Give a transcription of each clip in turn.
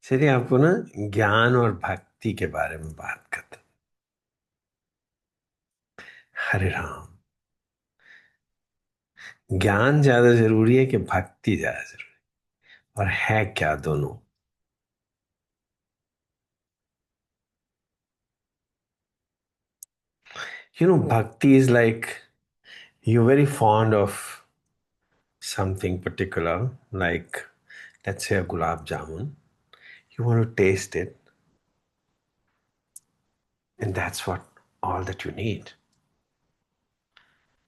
चलिए आपको ना ज्ञान और भक्ति के बारे में बात करते हैं। हरे राम। ज्ञान ज्यादा जरूरी है कि भक्ति ज्यादा जरूरी है? और है क्या दोनों? भक्ति is like you very fond of something particular, like let's say a gulab jamun. You want to taste it, and that's what all that you need.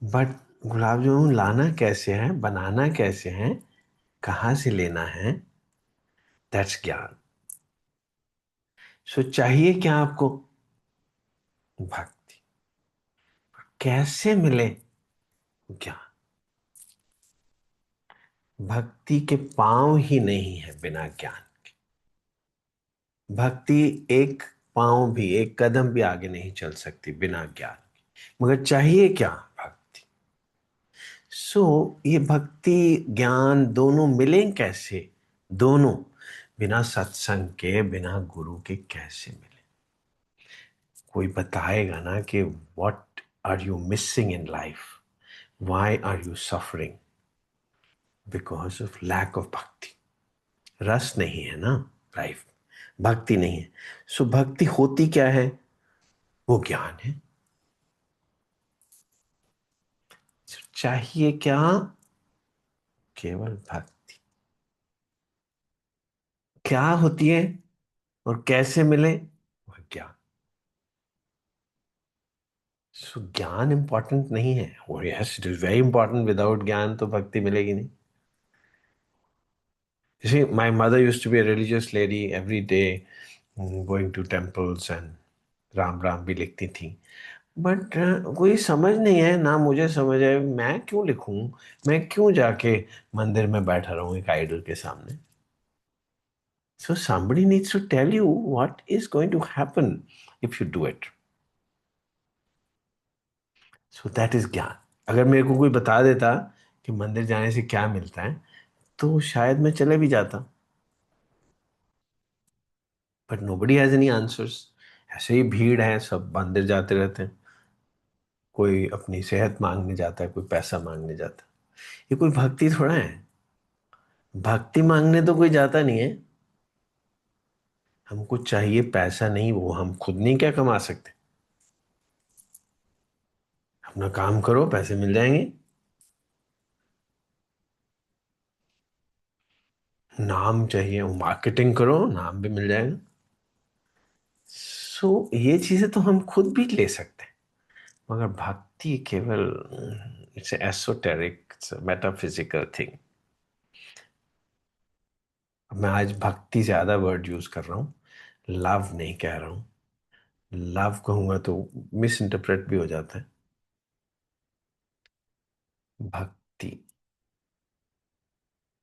But gulab jamun लाना कैसे है, बनाना कैसे है, कहाँ से लेना है, दैट्स ज्ञान। सो चाहिए क्या आपको? भक्ति। कैसे मिले ज्ञान? भक्ति के पांव ही नहीं है बिना ज्ञान। भक्ति एक पांव भी, एक कदम भी आगे नहीं चल सकती बिना ज्ञान। मगर चाहिए क्या? भक्ति। सो ये भक्ति ज्ञान दोनों मिलें कैसे? दोनों बिना सत्संग के, बिना गुरु के कैसे मिले? कोई बताएगा ना कि what are you missing in life, why are you suffering? Because of lack of bhakti. रस नहीं है ना लाइफ, भक्ति नहीं है। सो भक्ति होती क्या है? वो ज्ञान है। चाहिए क्या? केवल भक्ति। क्या होती है और कैसे मिले? वह ज्ञान। सो ज्ञान इंपॉर्टेंट नहीं है, और yes it is very important. Without ज्ञान तो भक्ति मिलेगी नहीं। You see, my mother used to be a religious lady every day, going to temples and Ram Ram भी लिखती थी। बट कोई समझ नहीं है ना, मुझे समझ है, मैं क्यों लिखूं? मैं क्यों जाके मंदिर में बैठा रहूं एक आइडल के सामने? So somebody needs to tell you what is going to happen if you do it. So that is ज्ञान। अगर मेरे को कोई बता देता कि मंदिर जाने से क्या मिलता है, तो शायद मैं चले भी जाता। But nobody has any answers. ऐसे ही भीड़ है, सब मंदिर जाते रहते हैं। कोई अपनी सेहत मांगने जाता है, कोई पैसा मांगने जाता है। ये कोई भक्ति थोड़ा है। भक्ति मांगने तो कोई जाता नहीं है। हमको चाहिए पैसा नहीं, वो हम खुद नहीं क्या कमा सकते? अपना काम करो, पैसे मिल जाएंगे। नाम चाहिए, वो मार्केटिंग करो, नाम भी मिल जाएगा। सो ये चीजें तो हम खुद भी ले सकते हैं। मगर भक्ति केवल it's esoteric, it's metaphysical thing. मैं आज भक्ति ज्यादा वर्ड यूज कर रहा हूँ, लव नहीं कह रहा हूँ। लव कहूंगा तो मिस इंटरप्रेट भी हो जाता है। भक्ति।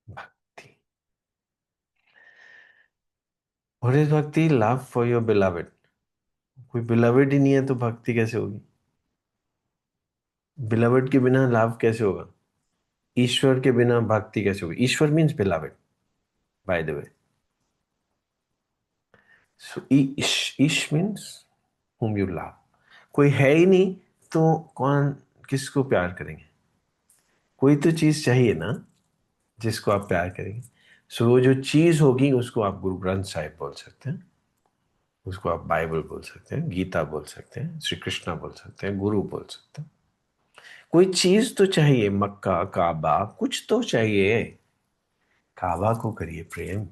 भक्ति। और इस भक्ति लव फॉर योर बिलवेड। कोई बिलवेड ही नहीं है तो भक्ति कैसे होगी? बिलवेड के बिना लव कैसे होगा? ईश्वर के बिना भक्ति कैसे होगी? Ishwar means beloved, by the way. So Ish means whom you love। कोई है ही नहीं तो कौन, किसको प्यार करेंगे? कोई तो चीज चाहिए ना जिसको आप प्यार करेंगे। सो वो जो चीज होगी उसको आप गुरु ग्रंथ साहिब बोल सकते हैं, उसको आप बाइबल बोल सकते हैं, गीता बोल सकते हैं, श्री कृष्णा बोल सकते हैं, गुरु बोल सकते हैं। कोई चीज तो चाहिए, मक्का काबा कुछ तो चाहिए। काबा को करिए प्रेम।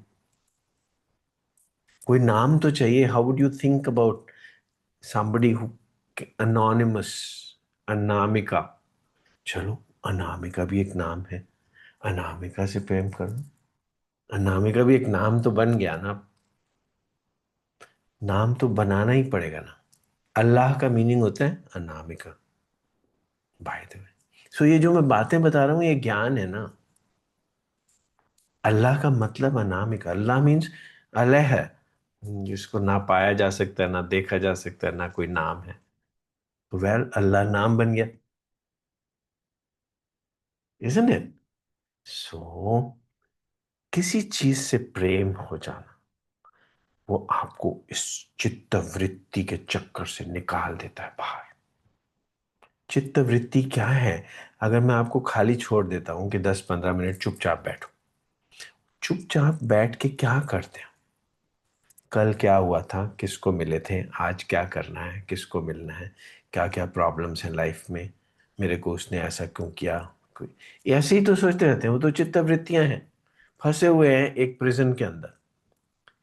कोई नाम तो चाहिए। How would you think about somebody who anonymous, Anamika? चलो, अनामिका भी एक नाम है, अनामिका से प्रेम करो। अनामिका भी एक नाम तो बन गया ना। नाम तो बनाना ही पड़ेगा ना। अल्लाह का मीनिंग होता है अनामिका, बाय द वे। सो ये जो मैं बातें बता रहा हूँ ये ज्ञान है ना। अल्लाह का मतलब अनामिका। अल्लाह मीन्स अलह है, जिसको ना पाया जा सकता है, ना देखा जा सकता है, ना कोई नाम है। तो वेल अल्लाह नाम बन गया, इजंट इट? सो किसी चीज से प्रेम हो जाना, वो आपको इस चित्त वृत्ति के चक्कर से निकाल देता है बाहर। चित्त वृत्ति क्या है? अगर मैं आपको खाली छोड़ देता हूं कि 10-15 मिनट चुपचाप बैठो, चुपचाप बैठ के क्या करते हैं? कल क्या हुआ था, किसको मिले थे, आज क्या करना है, किसको मिलना है, क्या क्या प्रॉब्लम्स हैं लाइफ में, मेरे को उसने ऐसा क्यों किया, कोई ऐसे ही तो सोचते रहते हैं। वो तो चित्त वृत्तियां हैं, फंसे हुए हैं एक प्रिजन के अंदर।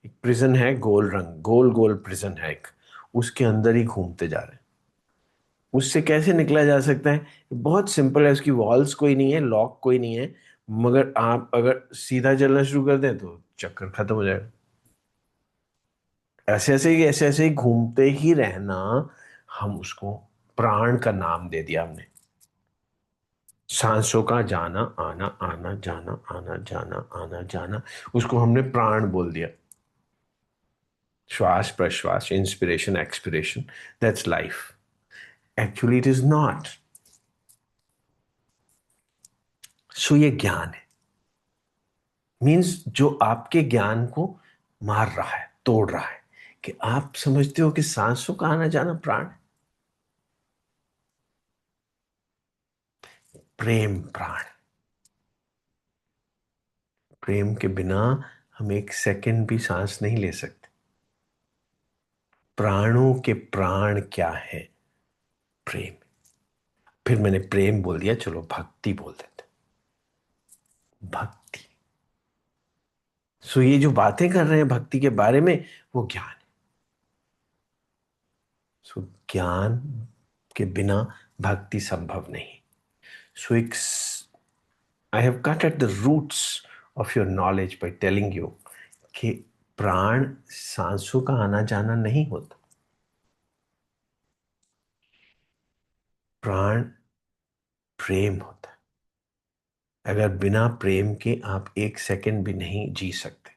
एक प्रिजन है, गोल रंग, गोल गोल प्रिजन है एक, उसके अंदर ही घूमते जा रहे हैं। उससे कैसे निकला जा सकता है? बहुत सिंपल है, उसकी वॉल्स कोई नहीं है, लॉक कोई नहीं है, मगर आप अगर सीधा चलना शुरू कर दें तो चक्कर खत्म हो जाएगा। ऐसे ऐसे ही घूमते ही रहना, हम उसको प्राण का नाम दे दिया हमने। सांसों का जाना आना, आना जाना, आना जाना, आना जाना, उसको हमने प्राण बोल दिया। श्वास प्रश्वास, inspiration expiration, that's life. Actually it is not. So ये ज्ञान है, मीन्स जो आपके ज्ञान को मार रहा है, तोड़ रहा है, कि आप समझते हो कि सांसों का आना जाना प्राण है। प्रेम प्राण। प्रेम के बिना हम एक सेकंड भी सांस नहीं ले सकते। प्राणों के प्राण क्या है? प्रेम। फिर मैंने प्रेम बोल दिया, चलो भक्ति बोल देते। भक्ति। सो ये जो बातें कर रहे हैं भक्ति के बारे में, वो ज्ञान है। सो ज्ञान के बिना भक्ति संभव नहीं। सो एक, I have cut at the roots of your knowledge by telling you कि प्राण सांसों का आना जाना नहीं होता। प्राण प्रेम होता है। अगर बिना प्रेम के आप एक सेकंड भी नहीं जी सकते।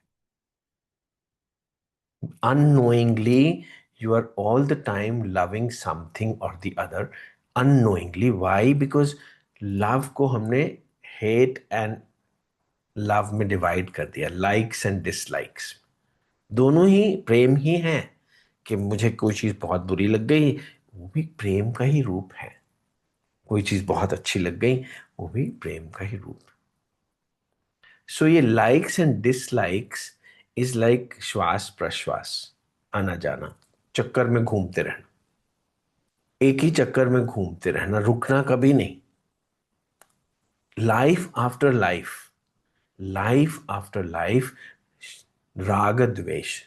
Unknowingly, you are all the time loving something or the other. Unknowingly, why? Because love को हमने hate and love में डिवाइड कर दिया, लाइक्स एंड डिसलाइक्स। दोनों ही प्रेम ही हैं। कि मुझे कोई चीज बहुत बुरी लग गई, वो भी प्रेम का ही रूप है। कोई चीज बहुत अच्छी लग गई, वो भी प्रेम का ही रूप है। सो ये likes and dislikes is like श्वास प्रश्वास, आना जाना, चक्कर में घूमते रहना। एक ही चक्कर में घूमते रहना, रुकना कभी नहीं। Life after life, life after life, राग द्वेष,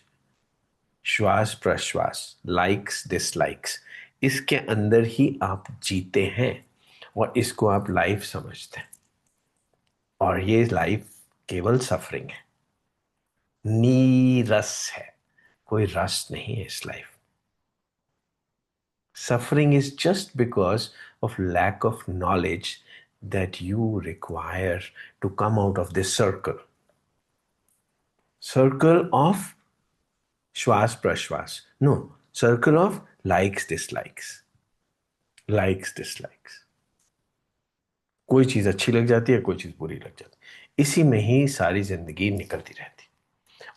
श्वास प्रश्वास, लाइक्स डिसलाइक्स, इसके अंदर ही आप जीते हैं। और इसको आप लाइफ समझते हैं। और ये लाइफ केवल सफरिंग है, नीरस है, कोई रस नहीं है इस life. Suffering is just because of lack of knowledge that you require to come out of this circle. Circle of Shwas Prashwas. No, circle of likes, dislikes. Likes, dislikes. कोई चीज अच्छी लग जाती है, कोई चीज बुरी लग जाती है, इसी में ही सारी जिंदगी निकलती रहती।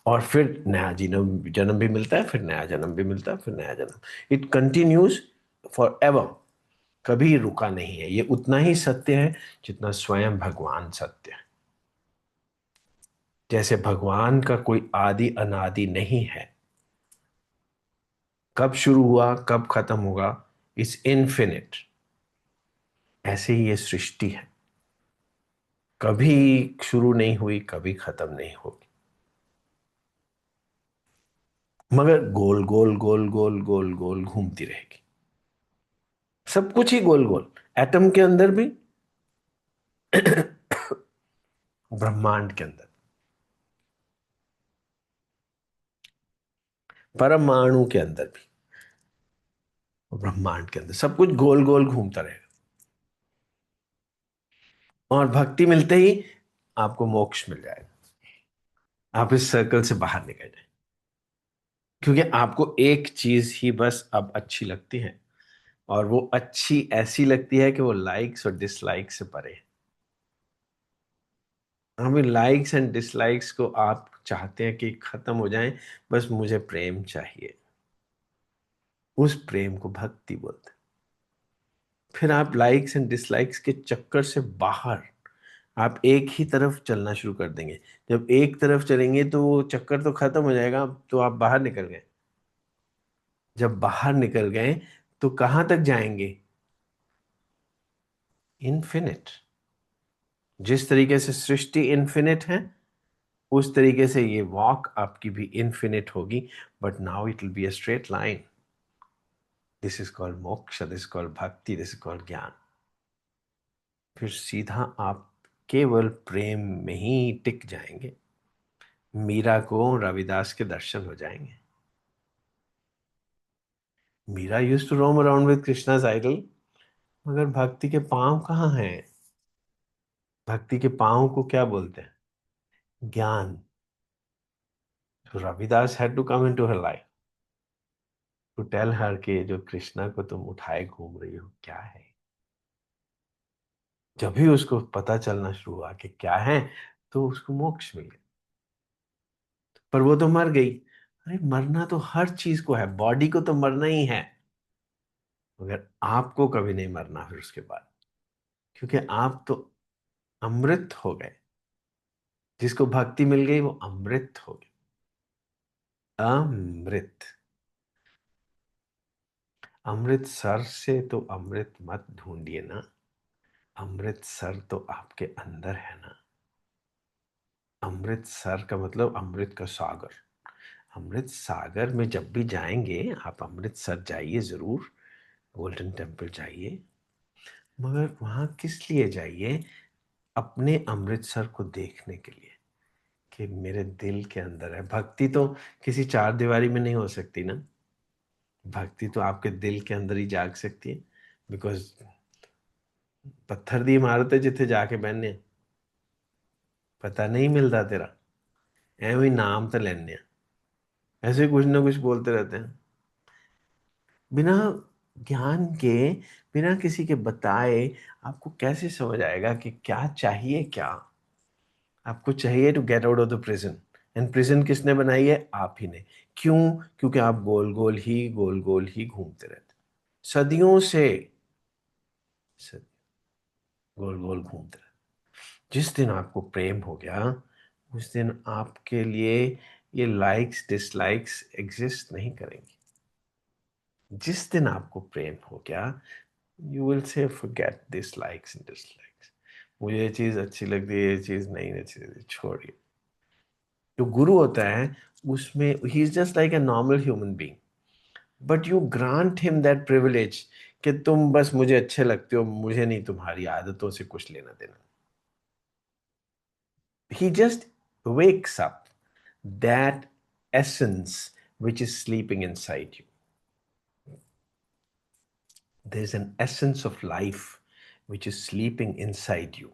और फिर नया जन्म जन्म भी मिलता है, फिर नया जन्म भी मिलता है, फिर नया जन्म। It continues for ever. कभी रुका नहीं है। ये उतना ही सत्य है जितना स्वयं भगवान सत्य है। जैसे भगवान का कोई आदि अनादि नहीं है, कब शुरू हुआ कब खत्म होगा, इज इनफिनिट। ऐसे ही ये सृष्टि है, कभी शुरू नहीं हुई, कभी खत्म नहीं होगी, मगर गोल गोल गोल गोल गोल गोल घूमती रहेगी। सब कुछ ही गोल गोल, एटम के अंदर भी, ब्रह्मांड के अंदर, परमाणु के अंदर भी, ब्रह्मांड के अंदर, सब कुछ गोल गोल घूमता रहेगा। और भक्ति मिलते ही आपको मोक्ष मिल जाएगा। आप इस सर्कल से बाहर निकल जाए, क्योंकि आपको एक चीज ही बस अब अच्छी लगती है, और वो अच्छी ऐसी लगती है कि वो लाइक्स और डिसलाइक्स से परे है। हमें लाइक्स एंड डिसलाइक्स को आप चाहते हैं कि खत्म हो जाएं, बस मुझे प्रेम चाहिए, उस प्रेम को भक्ति बोलते हैं। फिर आप लाइक्स एंड डिसलाइक्स के चक्कर से बाहर आप एक ही तरफ चलना शुरू कर देंगे। जब एक तरफ चलेंगे तो वो चक्कर तो खत्म हो जाएगा, तो आप बाहर निकल गए। जब बाहर निकल गए तो कहां तक जाएंगे? इन्फिनिट। जिस तरीके से सृष्टि इन्फिनिट है, उस तरीके से ये वॉक आपकी भी इन्फिनिट होगी, but now it will be a straight line. This is called मोक्ष, दिस इज कॉल्ड भक्ति, दिस इज कॉल्ड ज्ञान। फिर सीधा आप केवल प्रेम में ही टिक जाएंगे। मीरा को रविदास के दर्शन हो जाएंगे। Meera use to roam around with Krishna's idol, मगर भक्ति के पांव कहाँ हैं? भक्ति के पांव को क्या बोलते हैं? ज्ञान। तो Ravidas had to come into her life to tell her के जो कृष्णा को तुम उठाए घूम रही हो क्या है। जब भी उसको पता चलना शुरू हुआ कि क्या है, तो उसको मोक्ष मिल गया। पर वो तो मर गई। अरे मरना तो हर चीज को है, बॉडी को तो मरना ही है, मगर आपको कभी नहीं मरना फिर उसके बाद, क्योंकि आप तो अमृत हो गए। जिसको भक्ति मिल गई वो अमृत हो गया। अमृत। अमृतसर से तो अमृत मत ढूंढिए ना, अमृतसर तो आपके अंदर है ना। अमृतसर का मतलब अमृत का सागर। अमृत सागर में जब भी जाएंगे, आप अमृतसर जाइए जरूर, गोल्डन टेम्पल जाइए, मगर वहां किस लिए जाइए? अपने अमृतसर को देखने के लिए, कि मेरे दिल के अंदर है। भक्ति तो किसी चार दीवारी में नहीं हो सकती ना। भक्ति तो आपके दिल के अंदर ही जाग सकती है। बिकॉज पत्थर दी इमारत है जिथे जाके बहने, पता नहीं मिलता तेरा, एवं नाम तो लेने, ऐसे कुछ ना कुछ बोलते रहते हैं बिना ज्ञान के, बिना किसी के बताए। आपको कैसे समझ आएगा कि क्या चाहिए क्या? आपको चाहिए to get out of the prison, and prison किसने बनाई है? आप ही ने। क्यों? क्योंकि आप गोल गोल ही घूमते रहते, सदियों से गोल गोल घूमते रहते। जिस दिन आपको प्रेम हो गया, उस दिन आपके लिए ये लाइक्स डिसलाइक्स एग्जिस्ट नहीं करेंगी। जिस दिन आपको प्रेम हो गया, you will say forget this likes and dislikes. मुझे ये चीज अच्छी लगती है, ये चीज नहीं अच्छी लगती, छोड़िए। जो गुरु होता है, उसमें he is just like a normal human being, but you grant him that privilege कि तुम बस मुझे अच्छे लगते हो, मुझे नहीं तुम्हारी आदतों से कुछ लेना देना। He just wakes up that essence which is sleeping inside you. There's an essence of life which is sleeping inside you.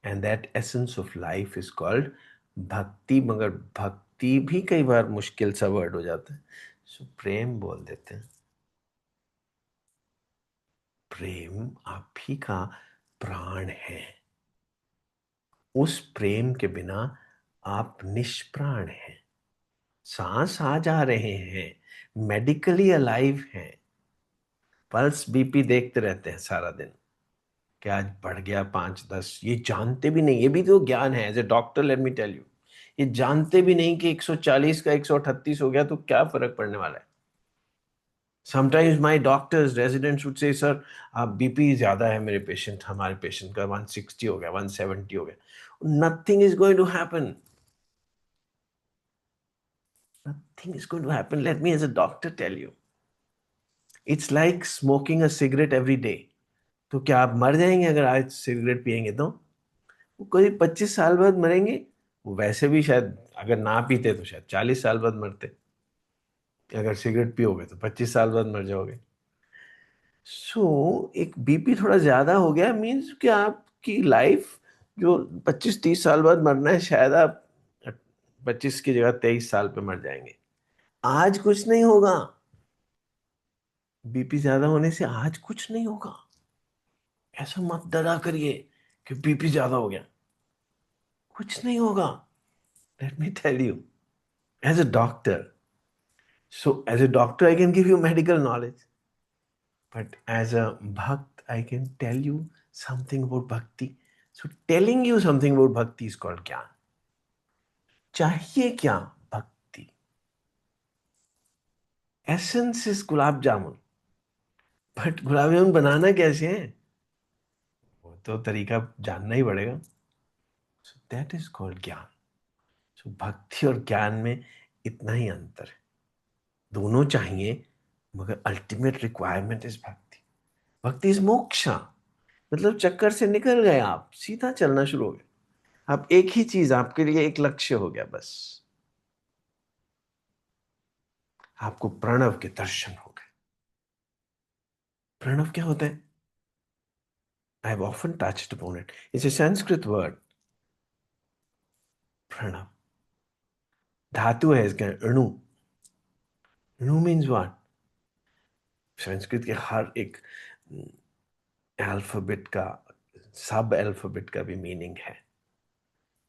And that essence of life is called भक्ति। मगर भक्ति भी कई बार मुश्किल सा वर्ड हो जाता है, सो प्रेम बोल देते हैं। प्रेम आप ही का प्राण है। उस प्रेम के बिना आप निष्प्राण हैं। सांस आ जा रहे हैं, मेडिकली अलाइव हैं, पल्स बीपी देखते रहते हैं सारा दिन कि आज बढ़ गया 5-10, ये जानते भी नहीं। ये भी तो ज्ञान है। As a doctor let me tell you, ये जानते भी नहीं कि 140 का 138 हो गया तो क्या फर्क पड़ने वाला है। Sometimes my doctors residents would say, sir आप बीपी ज्यादा है मेरे पेशेंट, हमारे पेशेंट का 160 हो गया, 170 हो गया। Nothing is going to happen, nothing is going to happen. Let me as a doctor tell you, it's like smoking a cigarette every day. तो क्या आप मर जाएंगे अगर आज सिगरेट पिएंगे तो? वो कोई 25 साल बाद मरेंगे। वो वैसे भी शायद अगर ना पीते तो शायद 40 साल बाद मरते। अगर सिगरेट पियोगे तो 25 साल बाद मर जाओगे। एक बीपी थोड़ा ज्यादा हो गया मीन्स कि आपकी लाइफ जो 25-30 साल बाद मरना है, शायद आप 25 की जगह 23 साल पे मर जाएंगे। आज कुछ नहीं होगा। बीपी ज्यादा होने से आज कुछ नहीं होगा। ऐसा मत डरा करिए कि बीपी ज्यादा हो गया। कुछ नहीं होगा. Let me tell you, as a doctor, so as a doctor I can give you medical knowledge, but as a bhakt I can tell you something about bhakti. So telling you something about bhakti is called gyan. चाहिए क्या? भक्ति. Essence is gulab jamun, but gulab jamun बनाना कैसे है वो तो तरीका जानना ही पड़ेगा. सो दैट इज कॉल्ड ज्ञान. सो भक्ति और ज्ञान में इतना ही अंतर है. दोनों चाहिए, मगर अल्टीमेट रिक्वायरमेंट इज भक्ति. भक्ति इज मोक्षा. मतलब चक्कर से निकल गए, आप सीधा चलना शुरू हो गए. अब एक ही चीज आपके लिए एक लक्ष्य हो गया बस. आपको प्रणव के दर्शन हो गए. प्रणव क्या होता है? I have often touched upon it. It's a Sanskrit word. प्रणव धातु है इसका अणु. अणु मीन्स व्हाट? संस्कृत के हर एक अल्फाबेट का, सब अल्फाबेट का भी मीनिंग है.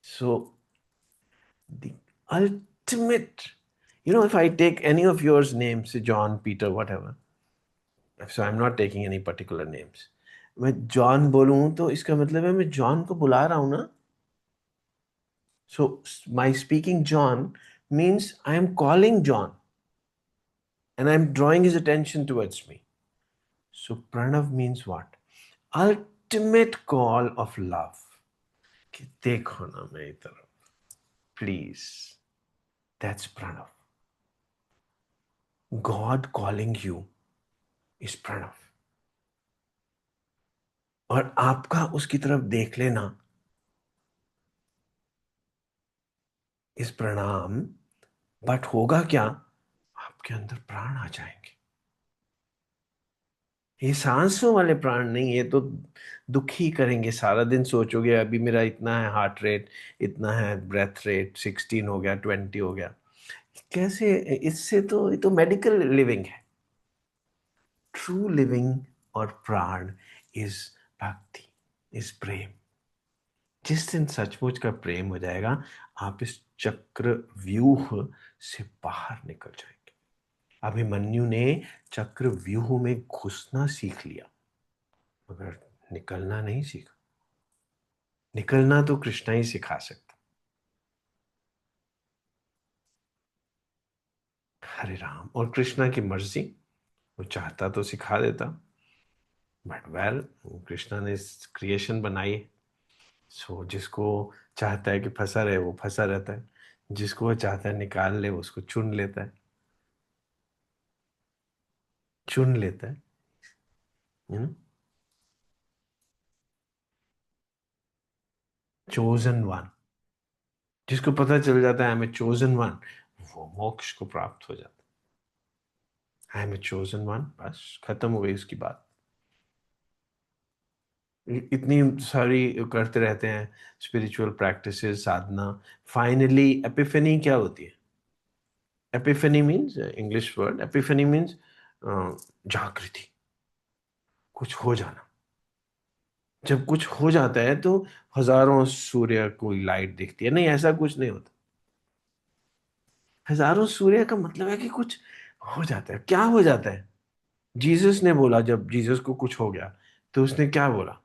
So the ultimate, if I take any of yours names, say John, Peter, whatever, so I'm not taking any particular names. मैं जॉन बोलूं तो इसका मतलब है मैं जॉन को बुला रहा हूं ना. So my speaking John means I am calling John and I'm drawing his attention towards me. So Pranav means what? Ultimate call of love. कि देखो ना मेरी तरफ, please. That's Pranav. God calling you is Pranav. और आपका उसकी तरफ देख लेना इस प्रणाम. बट होगा क्या? आपके अंदर प्राण आ जाएंगे. ये सांसों वाले प्राण नहीं, ये तो दुखी करेंगे. सारा दिन सोचोगे अभी मेरा इतना है हार्ट रेट, इतना है ब्रेथ रेट, 16 हो गया, 20 हो गया. कैसे? इससे तो ये तो मेडिकल लिविंग है. ट्रू लिविंग और प्राण इज भक्ति, इज प्रेम. जिस दिन सचमुच का प्रेम हो जाएगा, आप इस चक्र व्यूह से बाहर निकल जाएंगे. अभिमन्यु ने चक्र व्यूह में घुसना सीख लिया, मगर निकलना नहीं सीखा. निकलना तो कृष्णा ही सिखा सकता. हरे राम. और कृष्णा की मर्जी, वो चाहता तो सिखा देता, बट वेल, कृष्णा ने क्रिएशन बनाई. सो जिसको चाहता है कि फंसा रहे वो फंसा रहता है, जिसको वो चाहता है निकाल ले उसको चुन लेता है. चुन लेता है, यू नो. Chosen one. जिसको पता चल जाता है I am a chosen one, वो मोक्ष को प्राप्त हो जाता है. I am a chosen one, बस खत्म हो गई उसकी बात. इतनी सारी करते रहते हैं स्पिरिचुअल प्रैक्टिसेस, साधना. फाइनली एपिफेनी क्या होती है? Epiphany means, English word epiphany means जागृति. कुछ हो जाना. जब कुछ हो जाता है तो हजारों सूर्य को लाइट दिखती है. नहीं, ऐसा कुछ नहीं होता. हजारों सूर्य का मतलब है कि कुछ हो जाता है. क्या हो जाता है? जीसस ने बोला, जब जीसस को कुछ हो गया तो उसने क्या बोला?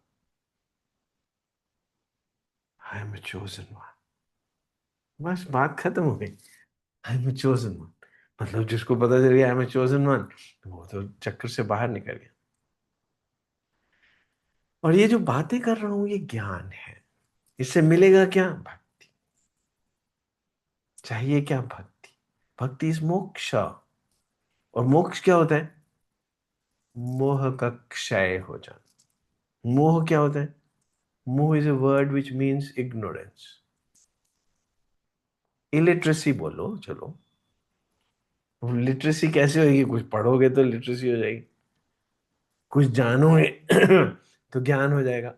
I am chosen one. बस बात खत्म हो गई. I am chosen one. मतलब जिसको पता चल गया आई एम चोजन वन, वो तो चक्कर से बाहर निकल गया. और ये जो बातें कर रहा हूं ये ज्ञान है. इससे मिलेगा क्या? भक्ति. चाहिए क्या? भक्ति. भक्ति इज मोक्ष. और मोक्ष क्या होता है? मोह का क्षय हो जाना. मोह क्या होता है? मोह is a word which means ignorance. Illiteracy बोलो, चलो. लिटरेसी कैसे होगी? कुछ पढ़ोगे तो लिटरेसी हो जाएगी. कुछ जानोगे तो ज्ञान हो जाएगा.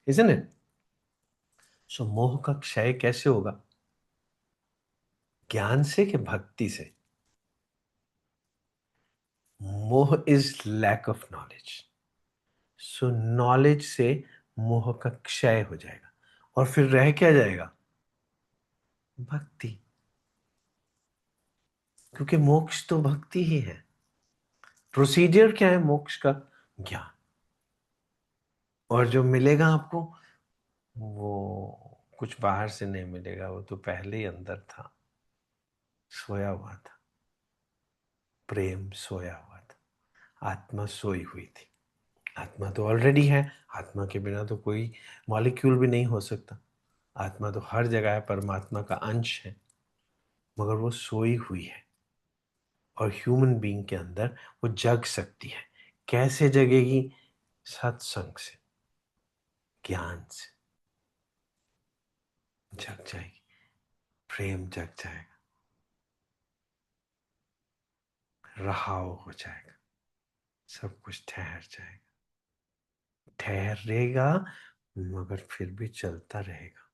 isn't it? सो मोह का क्षय कैसे होगा? ज्ञान से कि भक्ति से? Moh is lack of knowledge. So knowledge से मोह का क्षय हो जाएगा. और फिर रह क्या जाएगा? भक्ति। क्योंकि मोक्ष तो भक्ति ही है। प्रोसीजर क्या है मोक्ष का? ज्ञान। और जो मिलेगा आपको, वो कुछ बाहर से नहीं मिलेगा, वो तो पहले ही अंदर था, सोया हुआ था। प्रेम सोया हुआ था, आत्मा सोई हुई थी। आत्मा तो ऑलरेडी है। आत्मा के बिना तो कोई मॉलिक्यूल भी नहीं हो सकता। आत्मा तो हर जगह है, परमात्मा का अंश है, मगर वो सोई हुई है। और ह्यूमन बीइंग के अंदर वो जग सकती है। कैसे जगेगी? सत्संग से, ज्ञान से जग जाएगी। प्रेम जग जाएगा, रहाव हो जाएगा, सब कुछ ठहर जाएगा। ठहरेगा, मगर फिर भी चलता रहेगा।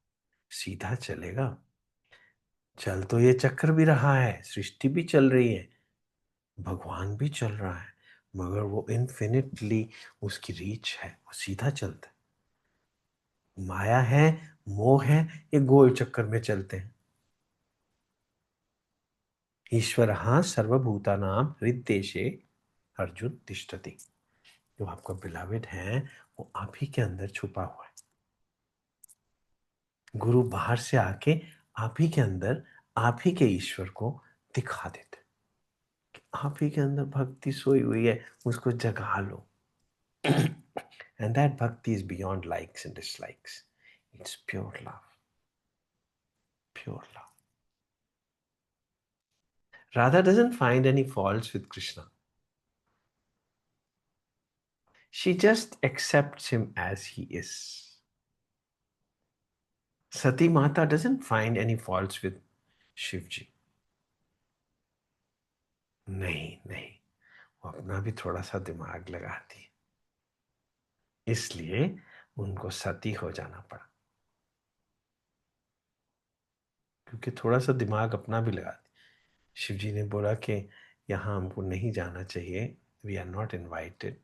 सीधा चलेगा। चल तो ये चक्र भी रहा है, सृष्टि भी चल रही है, भगवान भी चल रहा है, मगर वो इन्फिनिटली, उसकी रीच है, वो सीधा चलता है। माया है, मोह है, ये गोल चक्कर में चलते हैं। ईश्वरः सर्वभूतानां हृद्देशे अर्जुन तिष्ठति। जो आपका बिलावेड है, वो आप ही के अंदर छुपा हुआ है। गुरु बाहर से आके आप ही के अंदर, आप ही के ईश्वर को दिखा देते। आप ही के अंदर भक्ति सोई हुई है, उसको जगा लो। And that bhakti is beyond likes and dislikes. It's pure love. Pure love. Radha doesn't find any faults with Krishna. She just accepts him as he is. Sati Mata doesn't find any faults with Shivji. नहीं नहीं, वो अपना भी थोड़ा सा दिमाग लगाती है, इसलिए उनको सती हो जाना पड़ा। क्योंकि थोड़ा सा दिमाग अपना भी लगाती। शिव जी ने बोला कि यहाँ हमको नहीं जाना चाहिए, we are not invited.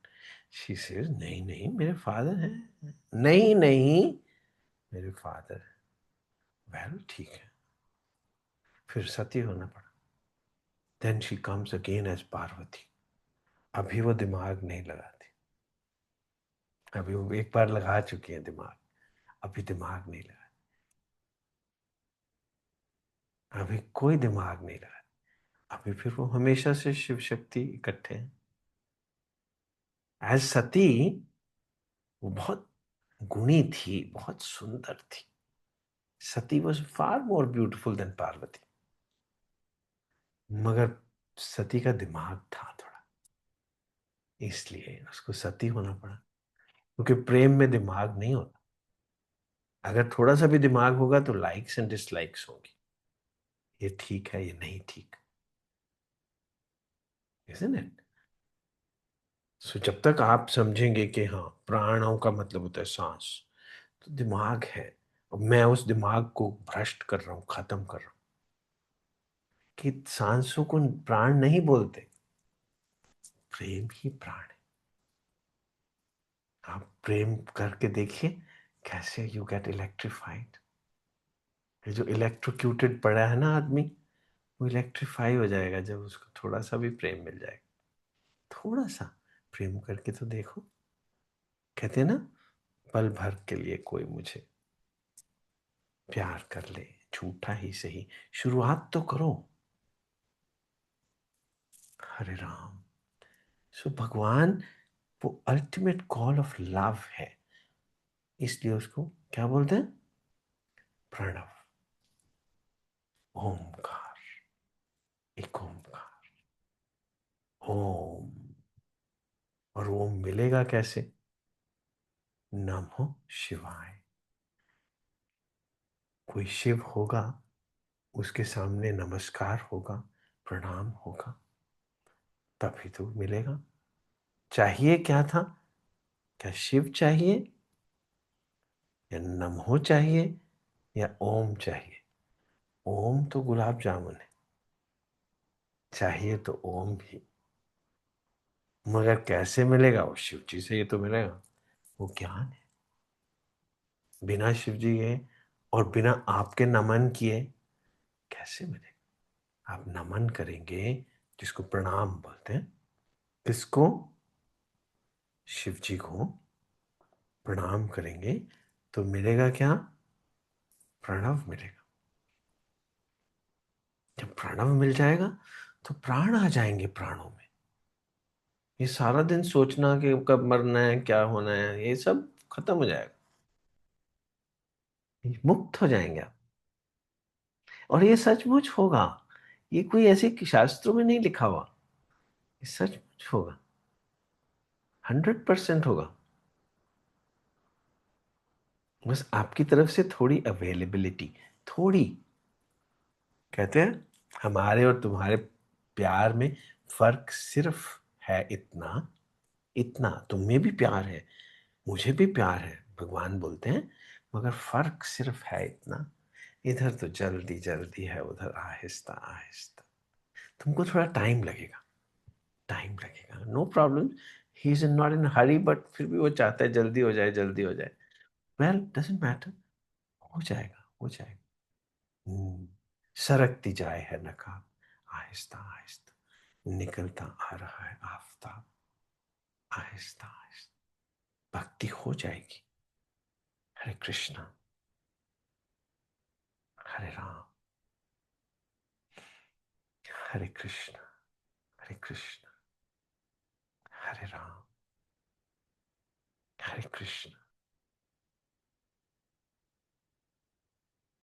She says नहीं नहीं, मेरे फादर हैं। नहीं नहीं, मेरे फादर। वेल ठीक है, फिर सती होना पड़ा। Then she comes again as Parvati. अभी वो दिमाग नहीं लगाती। अभी वो एक बार लगा चुकी है दिमाग, अभी दिमाग नहीं लगा। अभी कोई दिमाग नहीं लगा। अभी फिर वो हमेशा से शिव शक्ति इकट्ठे हैं। एज सती वो बहुत गुणी थी, बहुत सुंदर थी। Sati was far more beautiful than Parvati. मगर सती का दिमाग था थोड़ा, इसलिए उसको सती होना पड़ा। क्योंकि प्रेम में दिमाग नहीं होता। अगर थोड़ा सा भी दिमाग होगा तो लाइक्स एंड डिसलाइक्स होंगी, ये ठीक है, ये नहीं ठीक। isn't it? सो जब तक आप समझेंगे कि हाँ, प्राणों का मतलब होता है सांस, तो दिमाग है, और मैं उस दिमाग को भ्रष्ट कर रहा हूं, खत्म कर रहा हूं। कि सांसों को प्राण नहीं बोलते, प्रेम ही प्राण है। आप प्रेम करके देखिए, कैसे यू गेट इलेक्ट्रिफाइड। ये जो इलेक्ट्रोक्यूटेड पड़ा है ना आदमी, वो इलेक्ट्रीफाई हो जाएगा जब उसको थोड़ा सा भी प्रेम मिल जाएगा। थोड़ा सा प्रेम करके तो देखो। कहते हैं ना, पल भर के लिए कोई मुझे प्यार कर ले, झूठा ही सही, शुरुआत तो करो। हरे राम। सो भगवान वो अल्टीमेट कॉल ऑफ लव है, इसलिए उसको क्या बोलते हैं? प्रणव। ओमकार। एक ओमकार। ओम। और ओम मिलेगा कैसे? नमो शिवाय। कोई शिव होगा, उसके सामने नमस्कार होगा, प्रणाम होगा, तभी तो मिलेगा। चाहिए क्या था? क्या शिव चाहिए, या नमो चाहिए, या ओम चाहिए? ओम तो गुलाब जामुन है, चाहिए तो ओम भी। मगर कैसे मिलेगा? वो शिव जी से ये तो मिलेगा, वो ज्ञान है। बिना शिव जी के और बिना आपके नमन किए कैसे मिलेगा? आप नमन करेंगे, जिसको प्रणाम बोलते हैं, किसको? शिव जी को प्रणाम करेंगे तो मिलेगा क्या? प्रणव मिलेगा। जब प्रणव मिल जाएगा तो प्राण आ जाएंगे प्राणों में। ये सारा दिन सोचना कि कब मरना है, क्या होना है, ये सब खत्म हो जाएगा। ये मुक्त हो जाएंगे आप। और ये सचमुच होगा। ये कोई ऐसे कि शास्त्रों में नहीं लिखा हुआ, ये सचमुच होगा। 100% होगा। बस आपकी तरफ से थोड़ी अवेलेबिलिटी, थोड़ी। कहते हैं हमारे और तुम्हारे प्यार में फर्क सिर्फ है इतना, इतना। तुम में भी प्यार है, मुझे भी प्यार है, भगवान बोलते हैं, मगर फर्क सिर्फ है इतना। इधर तो जल्दी जल्दी है, उधर आहिस्ता आहिस्ता। तुमको थोड़ा टाइम लगेगा, टाइम लगेगा, no problem. He is not in hurry, but फिर भी वो चाहता है जल्दी हो जाए, जल्दी हो जाए। वेल, डजेंट मैटर, हो जाएगा, हो जाएगा। हम्म, सरकती जाए है नकाब, आहिस्ता आहिस्ता निकलता आ रहा है आफताब, आहिस्ता आहिस्ता भक्ति हो जाएगी। हरे कृष्णा, हरे राम, हरे कृष्णा, हरे कृष्णा, हरे राम, हरे कृष्णा।